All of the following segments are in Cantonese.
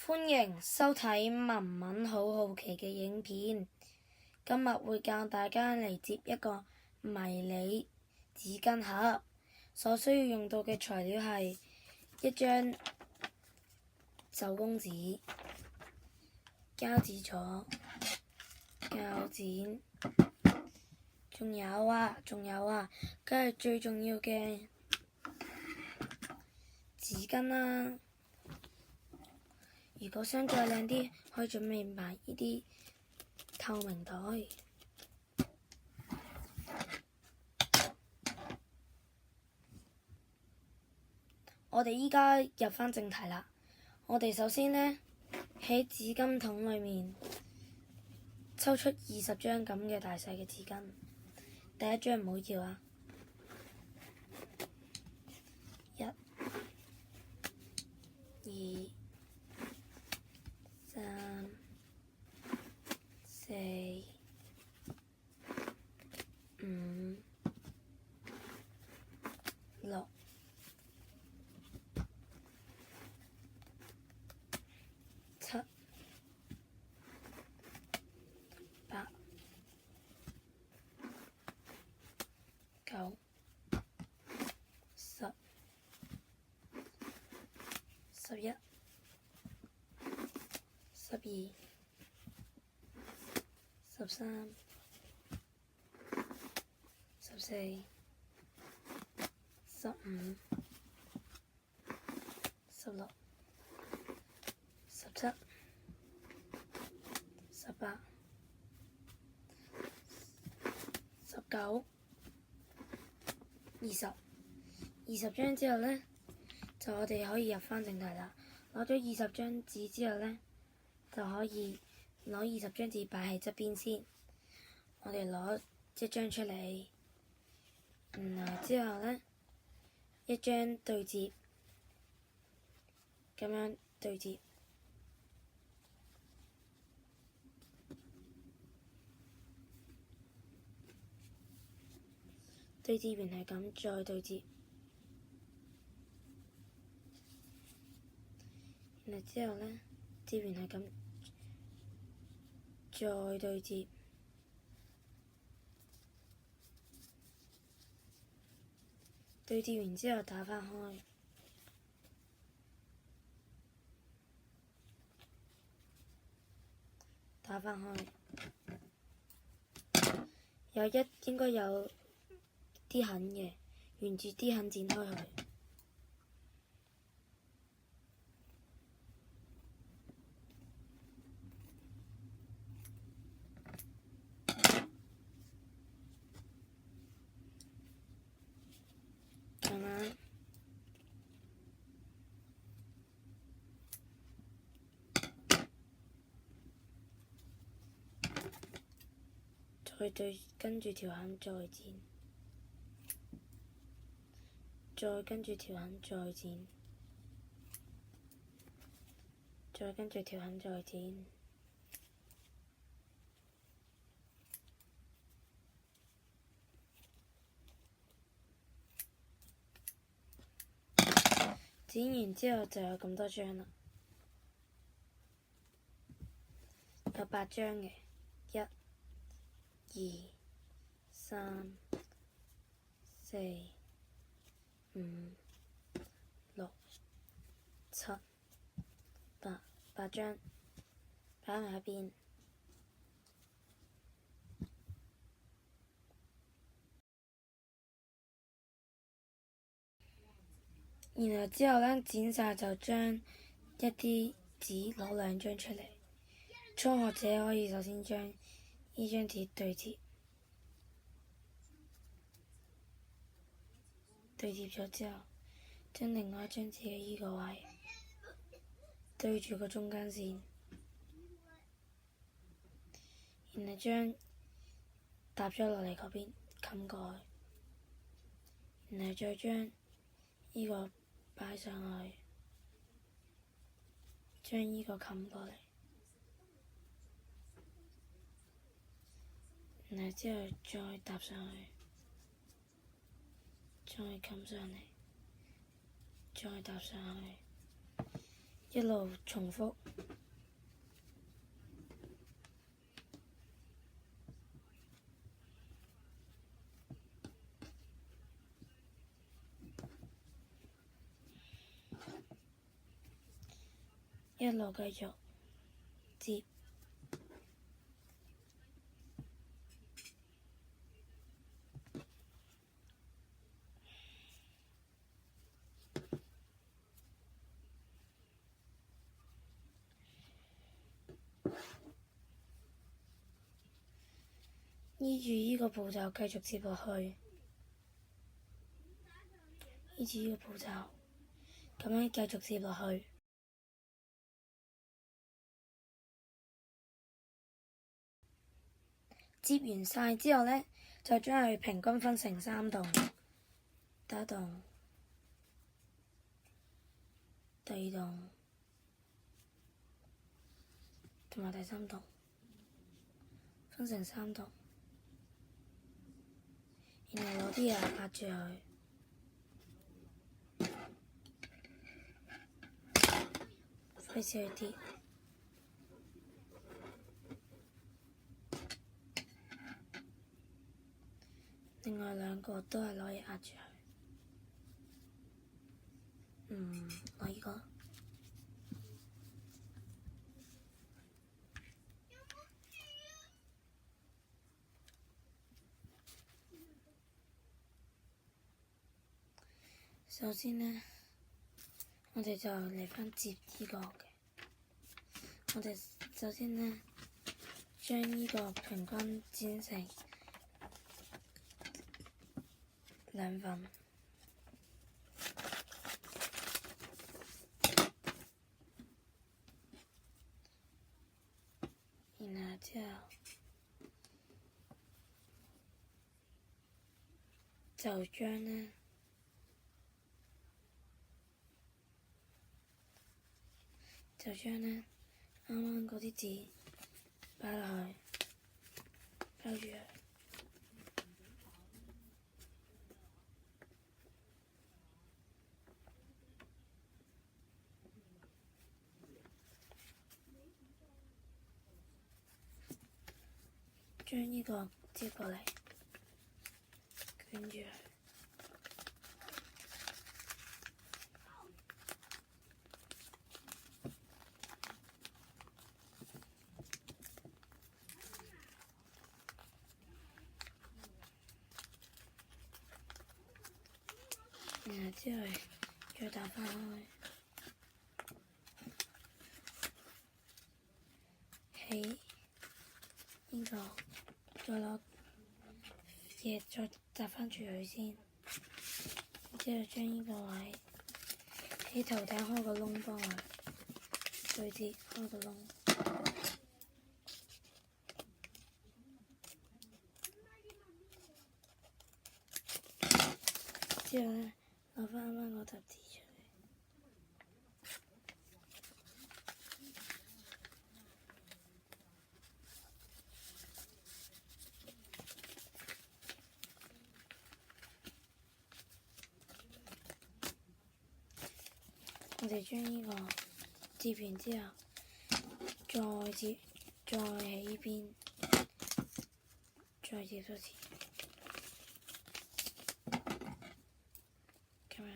歡迎收睇文文好好奇嘅影片。今日會教大家嚟接一個迷你紙巾盒，所需要用到嘅材料係一張手工紙、膠紙鎖、鉸剪，仲有梗係最重要嘅紙巾啦。如果想再靚啲，可以準備埋呢啲透明袋。我哋依家入返正題啦。我哋首先呢，喺紙巾筒裏面抽出20張咁嘅大細嘅紙巾。第一張唔好要啊！1、2、3、4、5、6、7、8、9、10、11、12、13、14、15、16、17、18、19、20張之後呢，就我哋可以入返正題啦。攞咗20張紙之後呢，就可以攞20張紙擺喺側邊先。我哋攞一張出嚟，然後之後呢，一張對摺，咁樣對摺。對摺完係咁，再對摺，然後之後呢，摺完係咁，再對摺，對摺完之後打返開，打返開，應該有啲痕嘅，沿住啲痕剪開佢。慢慢再跟住條痕再剪，再跟住條痕再剪，再跟住條痕再剪。剪完之後就有咁多張啦，有8張嘅，1、2、3、4、5、6、7、8張，擺埋一邊。然後之後呢，剪晒就將一啲紙攞2張出嚟。初學者可以首先將呢張紙對摺，對摺咗之後，將另外一張紙嘅依個位對住個中間線，然後將搭咗落嚟嗰邊冚過去，然後再將呢個擺上去，將呢個冚過嚟，然後之後再搭上去，再冚上嚟，再搭上去，一路重複。一路繼續接。依住呢個步驟繼續接落去，依住呢個步驟咁樣繼續接落去。接完晒之後呢，就將佢平均分成3棟，第一棟、第二棟同埋第3棟，分成3棟。然後攞啲嘢壓住佢，費事佢跌。另外2個都係攞嘢壓住佢。攞呢個。首先呢，我哋就嚟返接呢個嘅。我哋首先呢，將呢個平均剪成2份，然後之後就將呢啱啱嗰啲字擺落去，包住佢。將呢個接過嚟，捲住佢。然後之後再打翻開，起呢個，再攞嘢再紮翻住佢先，之後將呢個位喺頭頂開個窿幫佢對接開個窿，之後呢，攞翻啱啱嗰沓紙出嚟。我哋將呢個接完之後，再喺呢邊再接多次，咁樣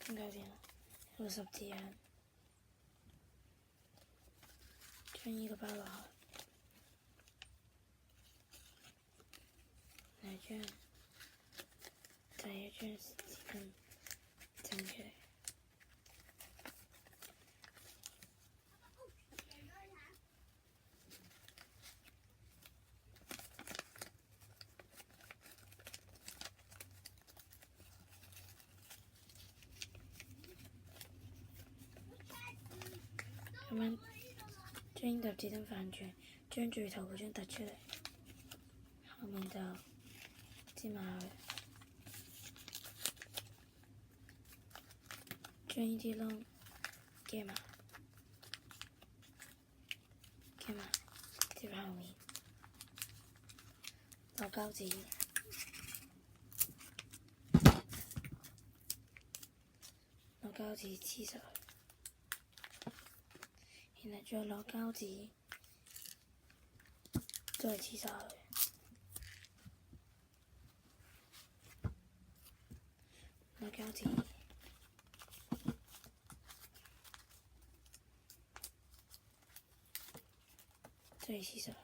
搞掂啦。有個十字樣，將呢個包落去，嚟將第一張紙巾整出嚟。咁樣將呢沓紙巾反轉，將最頭嗰張突出嚟，後面就黐埋佢，將呢啲窿夾埋，接後面，攞膠紙，黐實佢。然後再攞膠紙，再黐晒佢，攞膠紙，去廁所。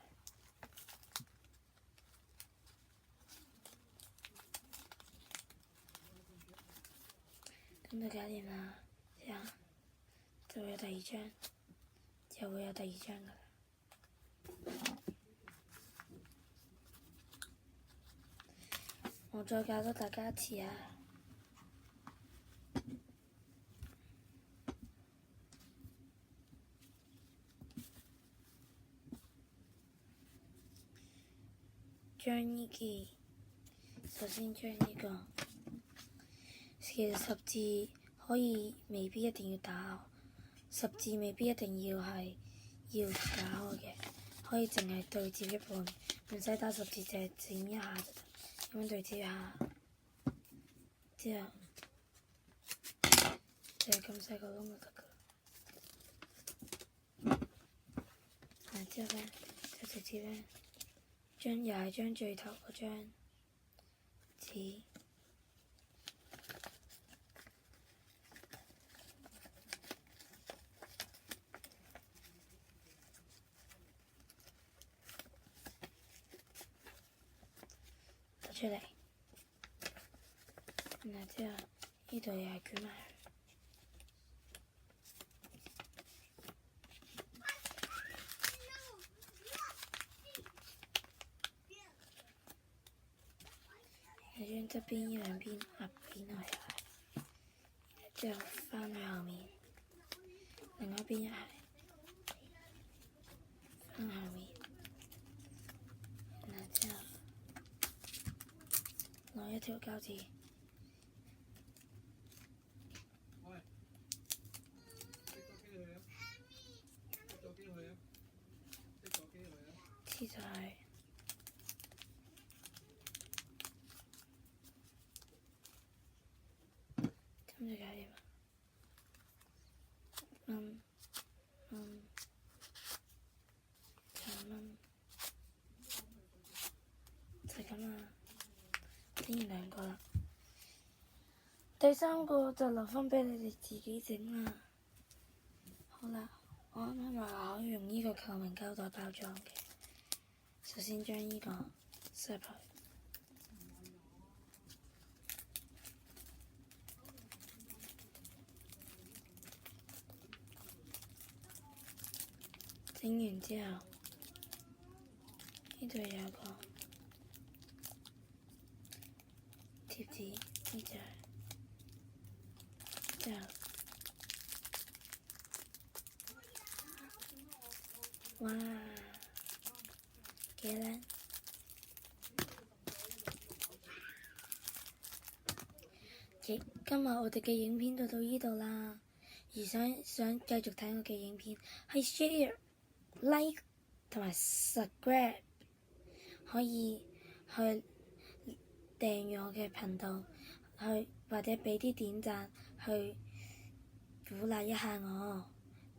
咁就搞掂啦，之後就會有第二張，就會有第二張噶啦。我再教多大家一次啊！首先將呢個，其實十字可以未必一定要打開，十字未必一定要打開嘅，可以淨係對接一半，唔使打十字，淨係剪一下就得，咁樣對接一下，之後就係咁細個窿就得噶啦。然之後呢，就直接呢，又係將最頭嗰張紙打出嚟，然之後呢度又係捲埋。將側邊呢兩邊合扁落嚟，之後翻去後面，另外一邊又係翻後面，然之後攞一條膠紙，黐晒。咁就搞掂啦。就咁啦。整完兩個啦，第三個就留返俾你哋自己整啦。好啦，我啱啱話可以用呢個透明膠袋包裝嘅。首先將呢個塞入去。整完之後，呢度有個貼紙，呢隻之後，哇，幾靚！今日我哋嘅影片就到呢度啦。而想繼續睇我嘅影片，係 share、like 同埋 subscribe，可以去訂閱我嘅頻道，或者俾啲點讚去鼓勵一下我。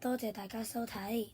多謝大家收睇。